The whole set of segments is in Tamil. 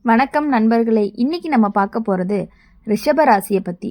வணக்கம் நண்பர்களே. இன்னைக்கு நம்ம பார்க்க போகிறது ரிஷபராசியை பற்றி.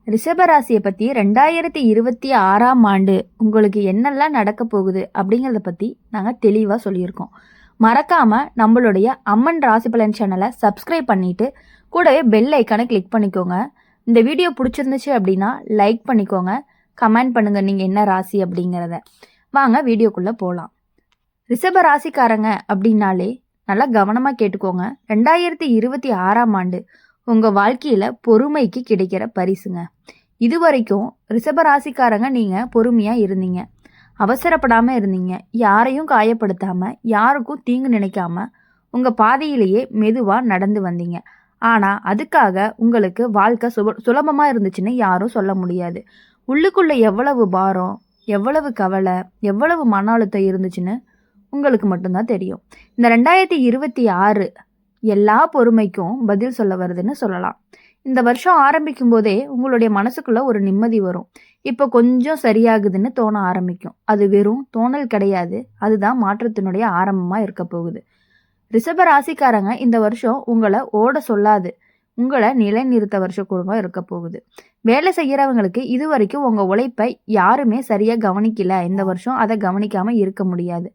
ரிஷபராசியை பற்றி 2026ஆம் ஆண்டு உங்களுக்கு என்னெல்லாம் நடக்க போகுது அப்படிங்கிறத பற்றி நாங்கள் தெளிவாக சொல்லியிருக்கோம். மறக்காமல் நம்மளுடைய அம்மன் ராசி பலன் சேனலை சப்ஸ்கிரைப் பண்ணிவிட்டு கூடவே பெல் ஐக்கானை கிளிக் பண்ணிக்கோங்க. இந்த வீடியோ பிடிச்சிருந்துச்சு அப்படின்னா லைக் பண்ணிக்கோங்க, கமெண்ட் பண்ணுங்கள் நீங்கள் என்ன ராசி அப்படிங்கிறத. வாங்க வீடியோக்குள்ளே போகலாம். ரிஷப ராசிக்காரங்க அப்படின்னாலே நல்லா கவனமாக கேட்டுக்கோங்க. 2026ஆம் ஆண்டு உங்கள் வாழ்க்கையில் பொறுமைக்கு கிடைக்கிற பரிசுங்க. இது வரைக்கும் ரிஷபராசிக்காரங்க நீங்கள் பொறுமையாக இருந்தீங்க, அவசரப்படாமல் இருந்தீங்க, யாரையும் காயப்படுத்தாமல் யாருக்கும் தீங்கு நினைக்காம உங்கள் பாதையிலேயே மெதுவாக நடந்து வந்தீங்க. ஆனால் அதுக்காக உங்களுக்கு வாழ்க்கை சுலபமாக இருந்துச்சுன்னு யாரும் சொல்ல முடியாது. உள்ளுக்குள்ளே எவ்வளவு பாரம், எவ்வளவு கவலை, எவ்வளவு மன அழுத்தம் இருந்துச்சுன்னு உங்களுக்கு மட்டும்தான் தெரியும். இந்த 2026 எல்லா பொறுமைக்கும் பதில் சொல்ல வருதுன்னு சொல்லலாம். இந்த வருஷம் ஆரம்பிக்கும் போதே உங்களுடைய மனசுக்குள்ள ஒரு நிம்மதி வரும். இப்போ கொஞ்சம் சரியாகுதுன்னு தோண ஆரம்பிக்கும். அது வெறும் தோணல் கிடையாது, அதுதான் மாற்றத்தினுடைய ஆரம்பமாக இருக்க போகுது. ரிஷப ராசிக்காரங்க இந்த வருஷம் உங்களை ஓட சொல்லாது, உங்களை நிலைநிறுத்த வருஷம் கூட இருக்க போகுது. வேலை செய்கிறவங்களுக்கு இது வரைக்கும் உங்கள் உழைப்பை யாருமே சரியாக கவனிக்கல. இந்த வருஷம் அதை கவனிக்காமல் இருக்க முடியாது.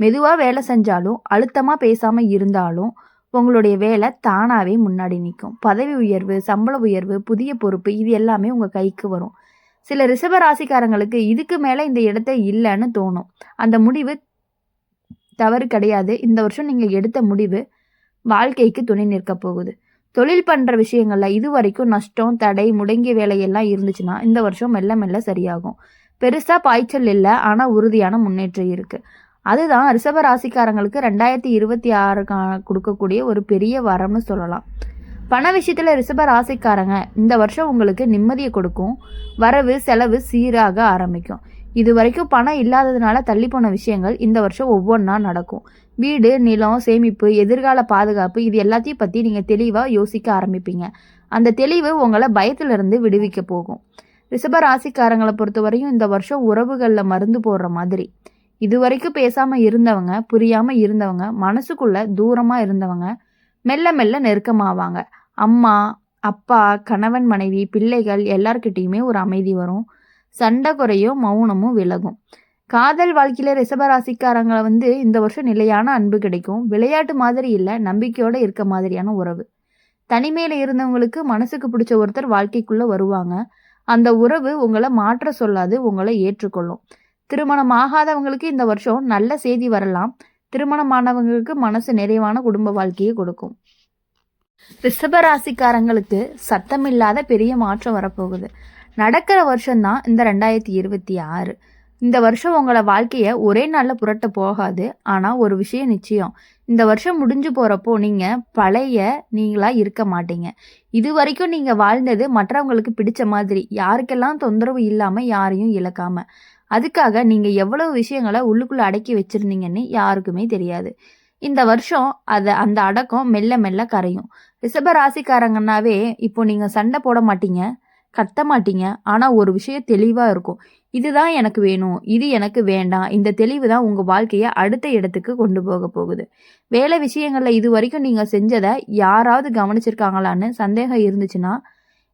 மெதுவாக வேலை செஞ்சாலும் அழுத்தமாக பேசாமல் இருந்தாலும் உங்களுடைய வேலை தானாகவே முன்னாடி நிற்கும். பதவி உயர்வு, சம்பள உயர்வு, புதிய பொறுப்பு இது எல்லாமே உங்கள் கைக்கு வரும். சில ரிஷப ராசிக்காரங்களுக்கு இதுக்கு மேலே இந்த இடத்த இல்லைன்னு தோணும். அந்த முடிவு தவறு கிடையாது. இந்த வருஷம் நீங்கள் எடுத்த முடிவு வாழ்க்கைக்கு துணை நிற்க போகுது. தொழில் பண்ணுற விஷயங்களில் இது வரைக்கும் நஷ்டம், தடை, முடங்கிய வேலையெல்லாம் இருந்துச்சுன்னா இந்த வருஷம் மெல்ல மெல்ல சரியாகும். பெருசாக பாய்ச்சல் இல்லை, ஆனால் உறுதியான முன்னேற்றம் இருக்குது. அதுதான் ரிஷப ராசிக்காரங்களுக்கு 2026 கொடுக்கக்கூடிய ஒரு பெரிய வரம்னு சொல்லலாம். பண விஷயத்தில் ரிஷப ராசிக்காரங்க இந்த வருஷம் உங்களுக்கு நிம்மதியை கொடுக்கும். வரவு செலவு சீராக ஆரம்பிக்கும். இது வரைக்கும் பணம் இல்லாததுனால தள்ளி போன விஷயங்கள் இந்த வருஷம் ஒவ்வொன்றா நடக்கும். வீடு, நிலம், சேமிப்பு, எதிர்கால பாதுகாப்பு இது எல்லாத்தையும் பற்றி நீங்கள் தெளிவாக யோசிக்க ஆரம்பிப்பீங்க. அந்த தெளிவு உங்களை பயத்திலிருந்து விடுவிக்க போகும். ரிஷப ராசிக்காரங்களை பொறுத்தவரையும் இந்த வருஷம் உறவுகளில் மருந்து போடுற மாதிரி. இது வரைக்கும் பேசாமல் இருந்தவங்க, புரியாமல் இருந்தவங்க, மனசுக்குள்ள தூரமாக இருந்தவங்க மெல்ல மெல்ல நெருக்கமாவாங்க. அம்மா, அப்பா, கணவன், மனைவி, பிள்ளைகள் எல்லார்கிட்டையுமே ஒரு அமைதி வரும். சண்டை குறையும், மௌனமும் விலகும். காதல் வாழ்க்கையில் ரிஷபராசிக்காரங்களை இந்த வருஷம் நிலையான அன்பு கிடைக்கும். விளையாட்டு மாதிரி இல்லை, நம்பிக்கையோடு இருக்க மாதிரியான உறவு. தனிமையில் இருந்தவங்களுக்கு மனசுக்கு பிடிச்ச ஒருத்தர் வாழ்க்கைக்குள்ளே வருவாங்க. அந்த உறவு உங்களை மாற்ற சொல்லாது, உங்களை ஏற்றுக்கொள்ளும். திருமணம் ஆகாதவங்களுக்கு இந்த வருஷம் நல்ல செய்தி வரலாம். திருமணமானவங்களுக்கு மனசு நிறைவான குடும்ப வாழ்க்கையை கொடுக்கும். ரிஷபராசிக்காரங்களுக்கு சத்தமில்லாத பெரிய மாற்றம் வரப்போகுது. நடக்கிற வருஷம்தான் இந்த 2026. இந்த வருஷம் உங்களை வாழ்க்கையை ஒரே நாளில் புரட்ட போகாது. ஆனால் ஒரு விஷயம் நிச்சயம், இந்த வருஷம் முடிஞ்சு போகிறப்போ நீங்கள் பழைய நீங்களாக இருக்க மாட்டீங்க. இது வரைக்கும் நீங்கள் வாழ்ந்தது மற்றவங்களுக்கு பிடிச்ச மாதிரி, யாருக்கெல்லாம் தொந்தரவு இல்லாமல், யாரையும் இழக்காமல். அதுக்காக நீங்கள் எவ்வளவு விஷயங்களை உள்ளுக்குள்ளே அடக்கி வச்சுருந்தீங்கன்னு யாருக்குமே தெரியாது. இந்த வருஷம் அந்த அடக்கம் மெல்ல மெல்ல கரையும். ரிஷப ராசிக்காரங்கன்னாவே இப்போ நீங்கள் சண்டை போட மாட்டீங்க, கத்த மாட்டீங்க. ஆனால் ஒரு விஷயம் தெளிவாக இருக்கும். இதுதான் எனக்கு வேணும், இது எனக்கு வேண்டாம். இந்த தெளிவு தான் உங்கள் வாழ்க்கையை அடுத்த இடத்துக்கு கொண்டு போக போகுது. வேலை விஷயங்களில் இது வரைக்கும் நீங்கள் செஞ்சதை யாராவது கவனிச்சிருக்காங்களான்னு சந்தேகம் இருந்துச்சுன்னா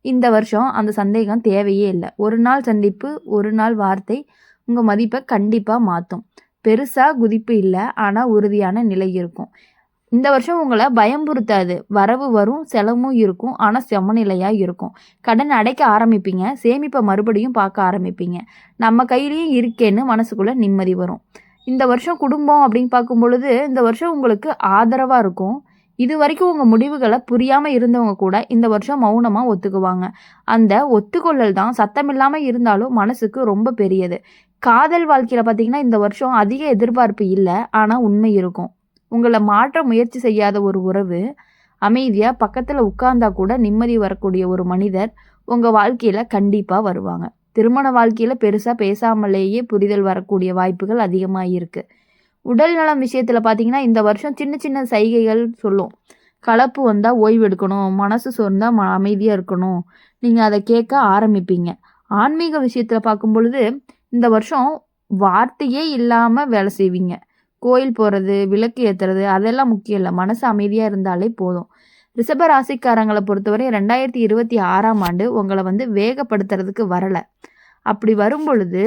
இந்த வருஷம் அந்த சந்தேகம் தேவையே இல்லை. ஒரு நாள் சந்திப்பு, ஒரு நாள் வார்த்தை உங்கள் மதிப்பை கண்டிப்பாக மாற்றும். பெருசாக குதிப்பு இல்லை, ஆனால் உறுதியான நிலை இருக்கும். இந்த வருஷம் உங்களை பயம்புறுத்தாது. வரவு வரும், செலவும் இருக்கும், ஆனால் சமநிலையாக இருக்கும். கடன் அடைக்க ஆரம்பிப்பீங்க, சேமிப்பை மறுபடியும் பார்க்க ஆரம்பிப்பீங்க. நம்ம கையிலையும் இருக்கேன்னு மனசுக்குள்ளே நிம்மதி வரும். இந்த வருஷம் குடும்பம் அப்படின்னு பார்க்கும் பொழுது இந்த வருஷம் உங்களுக்கு ஆதரவாக இருக்கும். இது வரைக்கும் உங்கள் முடிவுகளை புரியாமல் இருந்தவங்க கூட இந்த வருஷம் மௌனமாக ஒத்துக்குவாங்க. அந்த ஒத்துக்கொள்ளல் தான் சத்தமில்லாமல் இருந்தாலும் மனசுக்கு ரொம்ப பெரியது. காதல் வாழ்க்கையில் பார்த்தீங்கன்னா இந்த வருஷம் அதிக எதிர்பார்ப்பு இல்லை, ஆனால் உண்மை இருக்கும். உங்களை மாற்ற முயற்சி செய்யாத ஒரு உறவு, அமைதியாக பக்கத்தில் உட்கார்ந்தா கூட நிம்மதி வரக்கூடிய ஒரு மனிதர் உங்கள் வாழ்க்கையில் கண்டிப்பாக வருவாங்க. திருமண வாழ்க்கையில் பெருசாக பேசாமலேயே புரிதல் வரக்கூடிய வாய்ப்புகள் அதிகமாக இருக்குது. உடல் நலம் விஷயத்தில் பார்த்தீங்கன்னா இந்த வருஷம் சின்ன சின்ன சைகைகள் சொல்லும். கலப்பு வந்தால் ஓய்வு எடுக்கணும், மனசு சோர்ந்தால் அமைதியாக இருக்கணும், நீங்கள் அதை கேட்க ஆரம்பிப்பீங்க. ஆன்மீக விஷயத்தில் பார்க்கும் பொழுது இந்த வருஷம் வார்த்தையே இல்லாமல் வேலை செய்வீங்க. கோயில் போகிறது, விளக்கு ஏற்றுறது அதெல்லாம் முக்கியம் இல்லை. மனசு அமைதியாக இருந்தாலே போதும். ரிஷப ராசிக்காரங்களை பொறுத்தவரை 2026ஆம் ஆண்டு உங்களை வேகப்படுத்துறதுக்கு வரலை. அப்படி வரும் பொழுது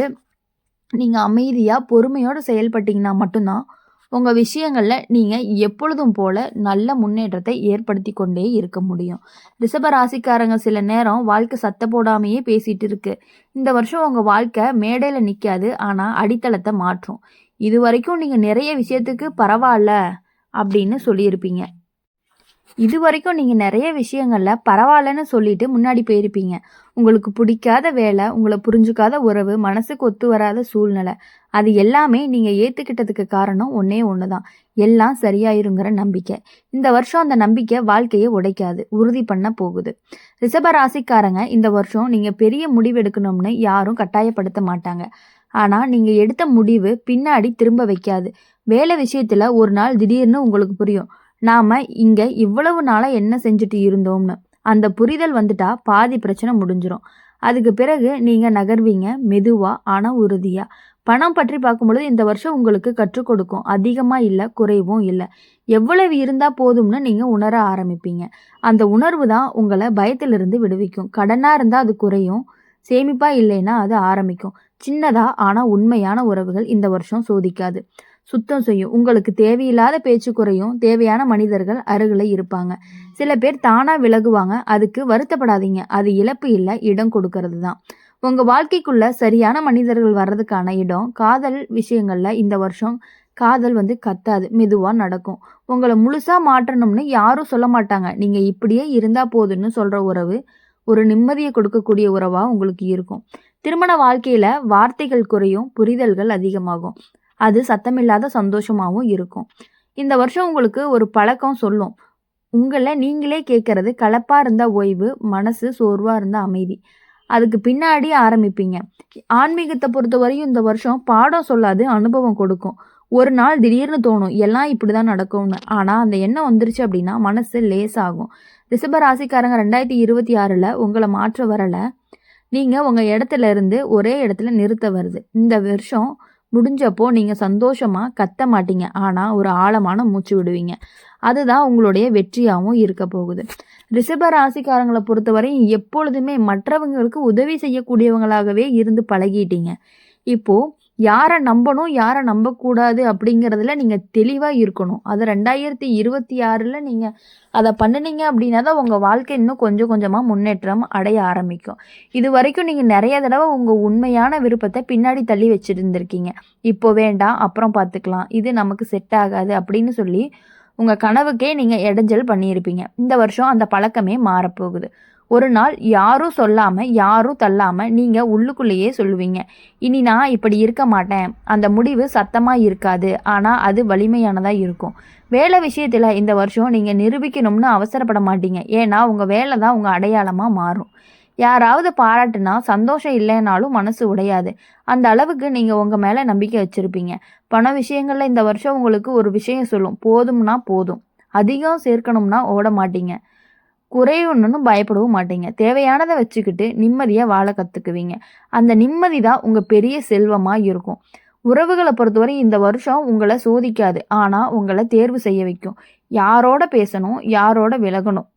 நீங்கள் அமைதியாக பொறுமையோடு செயல்பட்டீங்கன்னா மட்டும்தான் உங்கள் விஷயங்களில் நீங்கள் எப்பொழுதும் போல நல்ல முன்னேற்றத்தை ஏற்படுத்தி கொண்டே இருக்க முடியும். ரிஷப ராசிக்காரங்க சில நேரம் வாழ்க்கை சத்த போடாமையே பேசிகிட்டு இருக்கு. இந்த வருஷம் உங்கள் வாழ்க்கை மேடையில் நிற்காது, ஆனால் அடித்தளத்தை மாற்றும். இது வரைக்கும் நீங்கள் நிறைய விஷயத்துக்கு பரவாயில்ல அப்படின்னு சொல்லியிருப்பீங்க. இது வரைக்கும் நீங்கள் நிறைய விஷயங்களில் பரவாயில்லன்னு சொல்லிட்டு முன்னாடி போயிருப்பீங்க. உங்களுக்கு பிடிக்காத வேலை, உங்களை புரிஞ்சுக்காத உறவு, மனசுக்கு ஒத்து வராத சூழ்நிலை, அது எல்லாமே நீங்கள் ஏற்றுக்கிட்டதுக்கு காரணம் ஒன்றே ஒன்று தான். எல்லாம் சரியாயிருங்கிற நம்பிக்கை. இந்த வருஷம் அந்த நம்பிக்கை வாழ்க்கையை உடைக்காது, உறுதி பண்ண போகுது. ரிஷப ராசிக்காரங்க இந்த வருஷம் நீங்கள் பெரிய முடிவு எடுக்கணும்னு யாரும் கட்டாயப்படுத்த மாட்டாங்க. ஆனால் நீங்கள் எடுத்த முடிவு பின்னாடி திரும்ப வைக்காது. வேலை விஷயத்தில் ஒரு நாள் திடீர்னு உங்களுக்கு புரியும், நாம் இங்கே இவ்வளவு நாளாக என்ன செஞ்சுட்டு இருந்தோம்னு. அந்த புரிதல் வந்துட்டா பாதி பிரச்சனை முடிஞ்சிடும். அதுக்கு பிறகு நீங்கள் நகர்வீங்க, மெதுவாக ஆனால் உறுதியாக. பணம் பற்றி பார்க்கும்பொழுது இந்த வருஷம் உங்களுக்கு கற்றுக் கொடுக்கும். அதிகமாக இல்லை, குறைவும் இல்லை. எவ்வளவு இருந்தால் போதும்னு நீங்கள் உணர ஆரம்பிப்பீங்க. அந்த உணர்வு தான் உங்களை பயத்திலிருந்து விடுவிக்கும். கடனாக இருந்தால் அது குறையும், சேமிப்பாக இல்லைன்னா அது ஆரம்பிக்கும். சின்னதாக ஆனால் உண்மையான உறவுகள் இந்த வருஷம் சோதிக்காது, சுத்தம் செய்யும். உங்களுக்கு தேவையில்லாத பேச்சு குறையும். தேவையான மனிதர்கள் அருகில் இருப்பாங்க. சில பேர் தானாக விலகுவாங்க. அதுக்கு வருத்தப்படாதீங்க. அது இழப்பு இல்லை, இடம் கொடுக்கறது தான். உங்கள் வாழ்க்கைக்குள்ள சரியான மனிதர்கள் வர்றதுக்கான இடம். காதல் விஷயங்களில் இந்த வருஷம் காதல் கத்தாது, மெதுவாக நடக்கும். உங்களை முழுசாக மாற்றணும்னு யாரும் சொல்ல மாட்டாங்க. நீங்கள் இப்படியே இருந்தால் போதுன்னு சொல்கிற உறவு ஒரு நிம்மதியை கொடுக்கக்கூடிய உறவாக உங்களுக்கு இருக்கும். திருமண வாழ்க்கையில் வார்த்தைகள் குறையும், புரிதல்கள் அதிகமாகும். அது சத்தமில்லாத சந்தோஷமாகவும் இருக்கும். இந்த வருஷம் உங்களுக்கு ஒரு பழக்கம் சொல்லும், உங்களை நீங்களே கேட்கறது. கலப்பாக இருந்தால் ஓய்வு, மனசு சோர்வாக இருந்தால் அமைதி. அதுக்கு பின்னாடி ஆரம்பிப்பீங்க. ஆன்மீகத்தை பொறுத்தவரையும் இந்த வருஷம் பாடம் சொல்லாது, அனுபவம் கொடுக்கும். ஒரு நாள் திடீர்னு தோணும் எல்லாம் இப்படி தான் நடக்கும்னு. ஆனால் அந்த எண்ணம் வந்துருச்சு அப்படின்னா மனசு லேசாகும். ரிஷப ராசிக்காரங்க 2026 உங்களை மாற்ற வரலை, நீங்கள் உங்கள் இடத்துல இருந்து ஒரே இடத்துல நிறுத்த வருது. இந்த வருஷம் முடிஞ்சப்போ நீங்கள் சந்தோஷமாக கத்த மாட்டீங்க, ஆனால் ஒரு ஆழமான மூச்சு விடுவீங்க. அதுதான் உங்களுடைய வெற்றியாகவும் இருக்க போகுது. ரிஷப ராசிக்காரங்களை பொறுத்தவரை எப்பொழுதுமே மற்றவங்களுக்கு உதவி செய்யக்கூடியவங்களாகவே இருந்து பழகிட்டீங்க. இப்போது யாரை நம்பணும் யாரை நம்பக்கூடாது அப்படிங்கிறதுல நீங்கள் தெளிவாக இருக்கணும். அது 2026 நீங்கள் அதை பண்ணினீங்க அப்படின்னா தான் உங்கள் வாழ்க்கை இன்னும் கொஞ்சம் கொஞ்சமாக முன்னேற்றம் அடைய ஆரம்பிக்கும். இது வரைக்கும் நீங்கள் நிறைய தடவை உங்கள் உண்மையான விருப்பத்தை பின்னாடி தள்ளி வச்சுருந்துருக்கீங்க. இப்போ வேண்டாம், அப்புறம் பார்த்துக்கலாம், இது நமக்கு செட் ஆகாது அப்படின்னு சொல்லி உங்கள் கனவுக்கே நீங்கள் இடைஞ்சல் பண்ணியிருப்பீங்க. இந்த வருஷம் அந்த பழக்கமே மாறப்போகுது. ஒரு நாள் யாரும் சொல்லாமல் யாரும் தள்ளாமல் நீங்கள் உள்ளுக்குள்ளேயே சொல்லுவீங்க, இனி நான் இப்படி இருக்க மாட்டேன். அந்த முடிவு சத்தமாக இருக்காது, ஆனால் அது வலிமையானதாக இருக்கும். வேலை விஷயத்தில் இந்த வருஷம் நீங்கள் நிரூபிக்கணும்னு அவசரப்பட மாட்டீங்க. ஏன்னா உங்கள் வேலை தான் உங்கள் அடையாளமாக மாறும். யாராவது பாராட்டுனா சந்தோஷம் இல்லைனாலும் மனசு உடையாது. அந்த அளவுக்கு நீங்கள் உங்கள் மேலே நம்பிக்கை வச்சுருப்பீங்க. பண விஷயங்களில் இந்த வருஷம் உங்களுக்கு ஒரு விஷயம் சொல்லும், போதும்னா போதும். அதிகம் சேர்க்கணும்னா ஓட மாட்டீங்க, குறையணும்னு பயப்படவும் மாட்டீங்க. தேவையானதை வச்சுக்கிட்டு நிம்மதியாக வாழ கற்றுக்குவீங்க. அந்த நிம்மதி தான் உங்கள் பெரிய செல்வமாக இருக்கும். உறவுகளை பொறுத்தவரை இந்த வருஷம் உங்களை சோதிக்காது, ஆனால் உங்களை தேர்வு செய்ய வைக்கும். யாரோட பேசணும், யாரோட விலகணும்,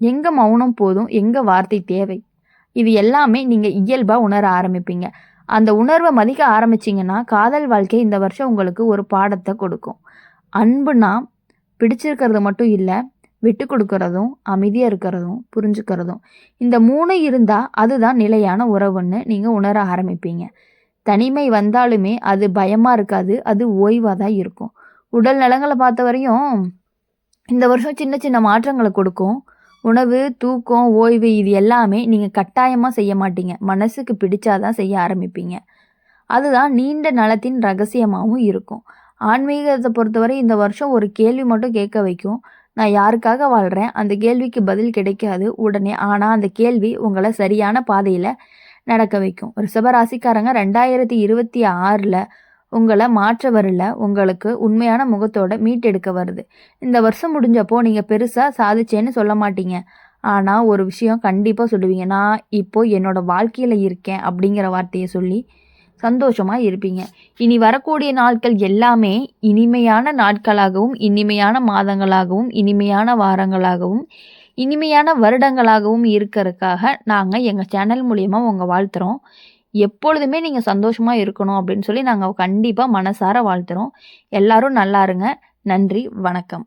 எங்கே மௌனம் போதும், எங்கே வார்த்தை தேவை, இது எல்லாமே நீங்கள் இயல்பாக உணர ஆரம்பிப்பீங்க. அந்த உணர்வை மதிக்க ஆரம்பிச்சிங்கன்னா காதல் வாழ்க்கை இந்த வருஷம் உங்களுக்கு ஒரு பாடத்தை கொடுக்கும். அன்புனா பிடிச்சிருக்கிறது மட்டும் இல்லை, விட்டு கொடுக்கறதும், அமைதியாக இருக்கிறதும், புரிஞ்சுக்கிறதும். இந்த 3 இருந்தால் அதுதான் நிலையான உறவுன்னு நீங்கள் உணர ஆரம்பிப்பீங்க. தனிமை வந்தாலுமே அது பயமாக இருக்காது, அது ஓய்வாக தான் இருக்கும். உடல் நலங்களை பார்த்த வரையும் இந்த வருஷம் சின்ன சின்ன மாற்றங்களை கொடுக்கும். உணவு, தூக்கம், ஓய்வு இது எல்லாமே நீங்கள் கட்டாயமாக செய்ய மாட்டீங்க, மனசுக்கு பிடிச்சாதான் செய்ய ஆரம்பிப்பீங்க. அதுதான் நீண்ட நலத்தின் ரகசியமாகவும் இருக்கும். ஆன்மீகத்தை பொறுத்தவரை இந்த வருஷம் ஒரு கேள்வி மட்டும் கேட்க வைக்கும், நான் யாருக்காக வாழ்கிறேன்? அந்த கேள்விக்கு பதில் கிடைக்காது உடனே, ஆனால் அந்த கேள்வி உங்களை சரியான பாதையில் நடக்க வைக்கும். ரிஷபராசிக்காரங்க 2026 உங்களை மாற்ற வரல, உங்களுக்கு உண்மையான முகத்தோட மீட்டெடுக்க வருது. இந்த வருஷம் முடிஞ்சப்போ நீங்கள் பெருசாக சாதிச்சேன்னு சொல்ல மாட்டீங்க, ஆனால் ஒரு விஷயம் கண்டிப்பாக சொல்லுவீங்க, நான் இப்போது என்னோடய வாழ்க்கையில் இருக்கேன் அப்படிங்கிற வார்த்தையை சொல்லி சந்தோஷமாக இருப்பீங்க. இனி வரக்கூடிய நாட்கள் எல்லாமே இனிமையான நாட்களாகவும், இனிமையான மாதங்களாகவும், இனிமையான வாரங்களாகவும், இனிமையான வருடங்களாகவும் இருக்கிறதுக்காக நாங்கள் எங்கள் சேனல் மூலிமா உங்கள் வாழ்த்துறோம். எப்பொழுதுமே நீங்கள் சந்தோஷமாக இருக்கணும் அப்படின்னு சொல்லி நாங்கள் கண்டிப்பாக மனசார வாழ்த்துறோம். எல்லாரும் நல்லா இருங்க. நன்றி, வணக்கம்.